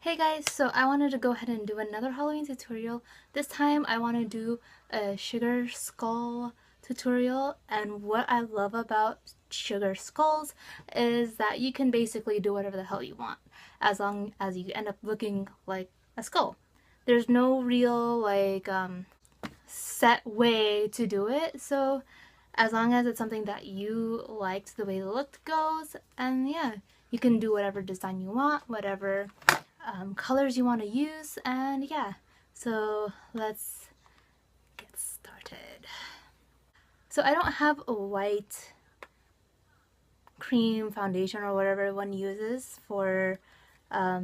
Hey guys, so I wanted to go ahead and do another Halloween tutorial. This time I want to do a sugar skull tutorial, and what I love about sugar skulls is that you can basically do whatever the hell you want as long as you end up looking like a skull. There's no real set way to do it, so as long as it's something that you liked the way the look goes, and yeah, you can do whatever design you want, whatever colors you want to use, and yeah, so let's get started. So I don't have a white cream foundation or whatever one uses for a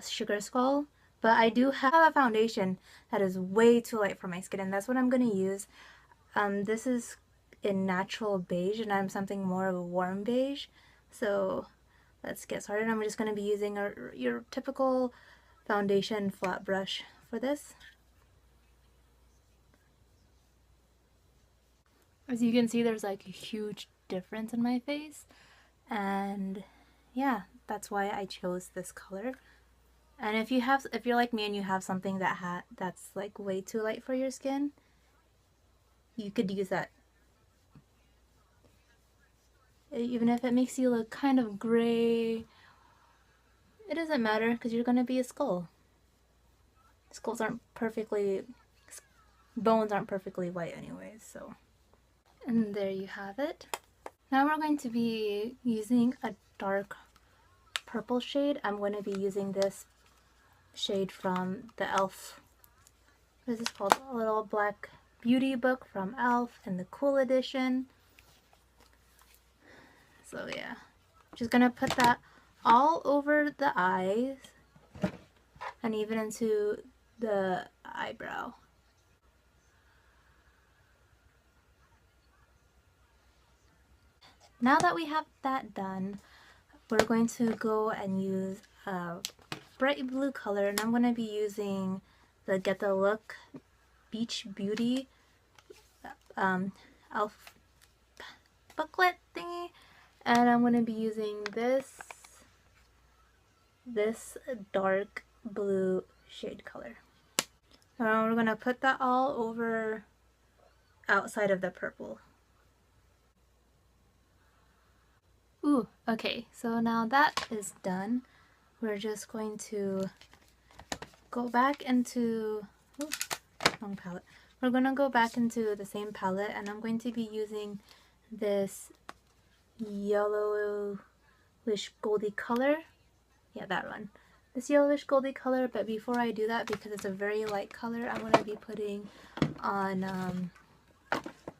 sugar skull, but I do have a foundation that is way too light for my skin, and that's what I'm going to use. This is in natural beige, and I'm something more of a warm beige, so let's get started. I'm just going to be using your typical foundation flat brush for this. As you can see, there's like a huge difference in my face, and yeah, that's why I chose this color. And if you're like me and you have something that's like way too light for your skin, you could use that. Even if it makes you look kind of gray, it doesn't matter because you're gonna be a skull. Skulls aren't perfectly, bones aren't perfectly white anyways, so. And there you have it. Now we're going to be using a dark purple shade. I'm going to be using this shade from the e.l.f. This is called A Little Black Beauty Book from e.l.f. in the Cool Edition. So yeah, just gonna put that all over the eyes and even into the eyebrow. Now that we have that done, we're going to go and use a bright blue color, and I'm going to be using the Get the Look Beach Beauty e.l.f. booklet thingy, and I'm going to be using this dark blue shade color. Now we're going to put that all over outside of the purple. Ooh, okay, so now that is done, we're just going to go back into, ooh, wrong palette. We're going to go back into the same palette, and I'm going to be using this yellowish goldy color. Yeah, that one. This yellowish goldy color, but before I do that, because it's a very light color, I'm going to be putting on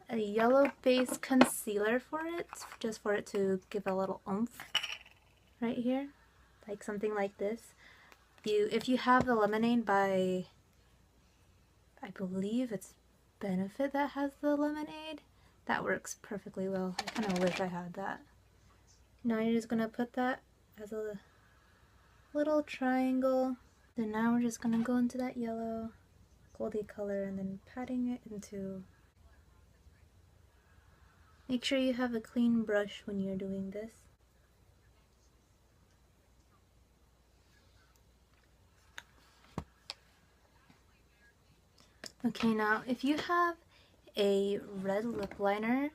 a yellow base concealer for it, just for it to give a little oomph right here, like something like this. If you have the Lemonade by, I believe it's Benefit that has the Lemonade, that works perfectly well. I kind of wish I had that. Now you're just going to put that as a little triangle. Then now we're just going to go into that yellow goldy color and then patting it into. Make sure you have a clean brush when you're doing this. Okay, now if you have a red lip liner,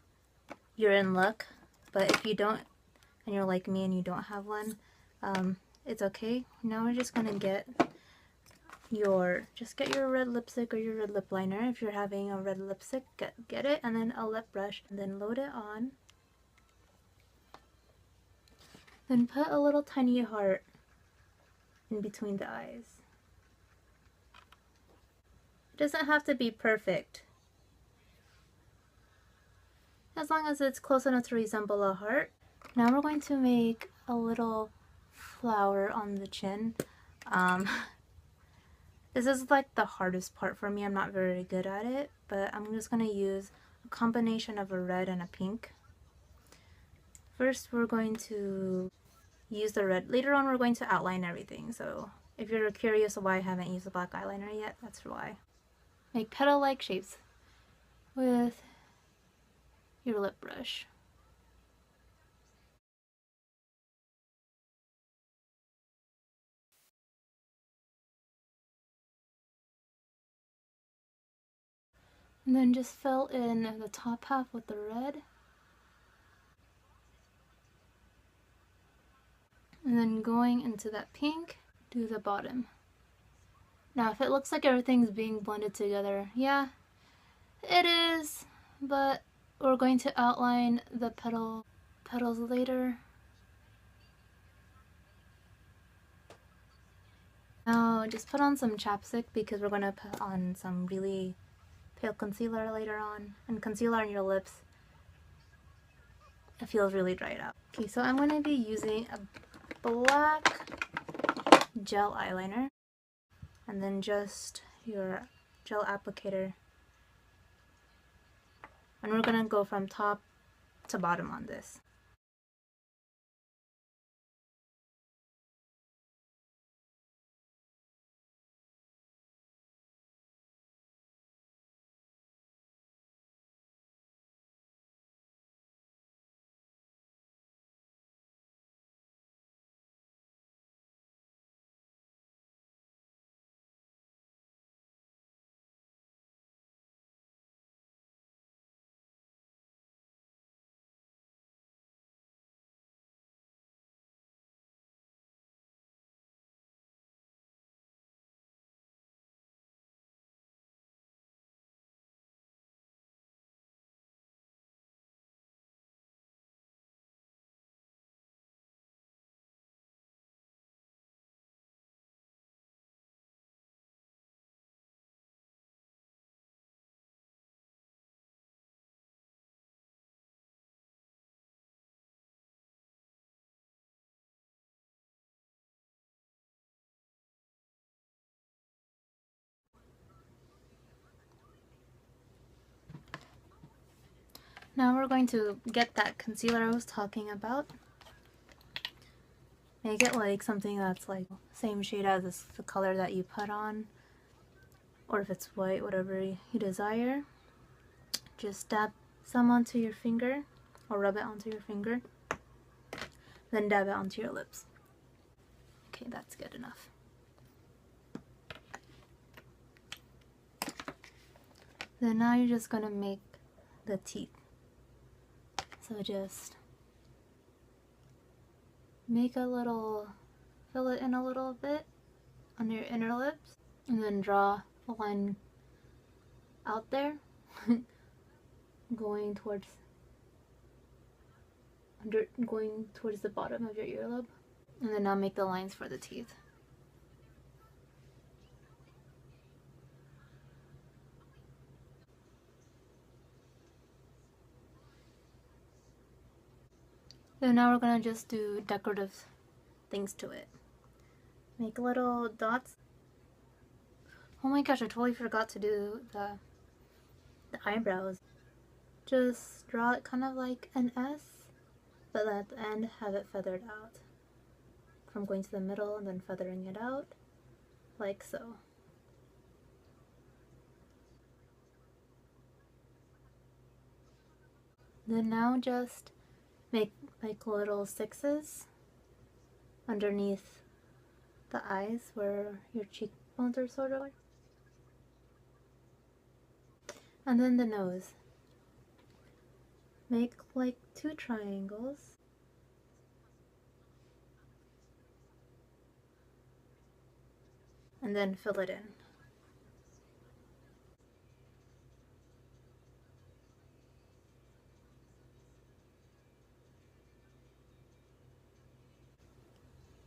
you're in luck. But if you don't, and you're like me and you don't have one, it's okay. Now we're just gonna get your red lipstick or your red lip liner. If you're having a red lipstick, get it, and then a lip brush, and then load it on. Then put a little tiny heart in between the eyes. It doesn't have to be perfect, as long as it's close enough to resemble a heart. Now we're going to make a little flower on the chin. This is like the hardest part for me. I'm not very good at it, but I'm just going to use a combination of a red and a pink. First we're going to use the red. Later on we're going to outline everything, so if you're curious why I haven't used a black eyeliner yet, that's why. Make petal-like shapes with your lip brush. And then just fill in the top half with the red. And then going into that pink, do the bottom. Now if it looks like everything's being blended together, yeah, it is, but we're going to outline the petals later. Now just put on some chapstick because we're going to put on some really pale concealer later on. And concealer on your lips, it feels really dried out. Okay, so I'm going to be using a black gel eyeliner and then just your gel applicator. And we're going to go from top to bottom on this. Now we're going to get that concealer I was talking about. Make it like something that's like same shade as the color that you put on, or if it's white, whatever you desire. Just dab some onto your finger, or rub it onto your finger, then dab it onto your lips. Okay, that's good enough. Then now you're just gonna make the teeth. So just make a little, fill it in a little bit on your inner lips, and then draw a line out there going towards the bottom of your earlobe, and then now make the lines for the teeth. Then now we're gonna just do decorative things to it. Make little dots. Oh my gosh, I totally forgot to do the eyebrows. Just draw it kind of like an S, but at the end have it feathered out. From going to the middle and then feathering it out, like so. Then now just make like little sixes underneath the eyes where your cheekbones are sort of like. And then the nose. Make like 2 triangles. And then fill it in.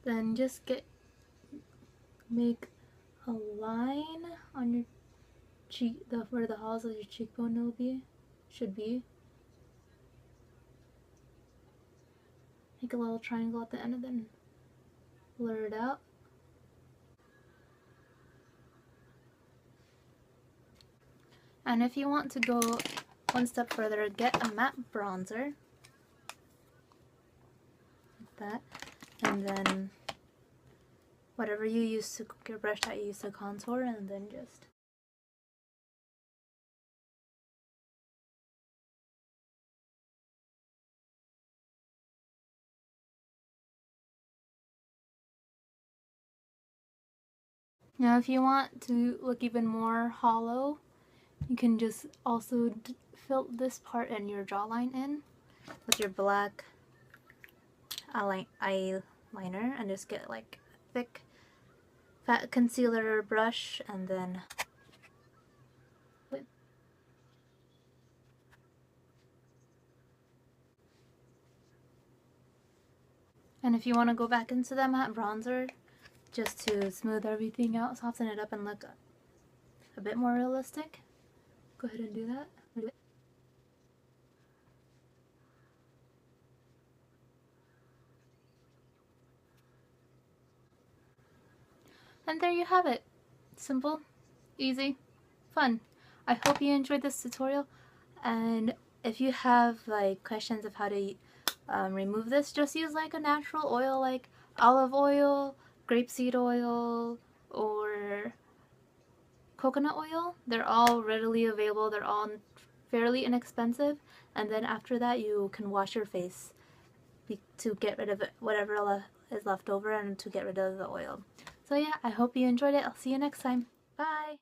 Then just make a line on your cheek, where the hollows of your cheekbone should be. Make a little triangle at the end and then blur it out. And if you want to go one step further, get a matte bronzer, like that, and then whatever you use to, your brush that you use to contour, and then just now if you want to look even more hollow, You can just also fill this part and your jawline in with your black eyeliner and just get like a thick fat concealer brush and then and if you want to go back into that matte bronzer just to smooth everything out, soften it up and look a bit more realistic, go ahead and do that. And there you have it. Simple, easy, fun. I hope you enjoyed this tutorial, and if you have like questions of how to remove this, just use like a natural oil like olive oil, grapeseed oil, or coconut oil. They're all readily available. They're all fairly inexpensive, and then after that you can wash your face to get rid of whatever is left over and to get rid of the oil. So yeah, I hope you enjoyed it. I'll see you next time. Bye!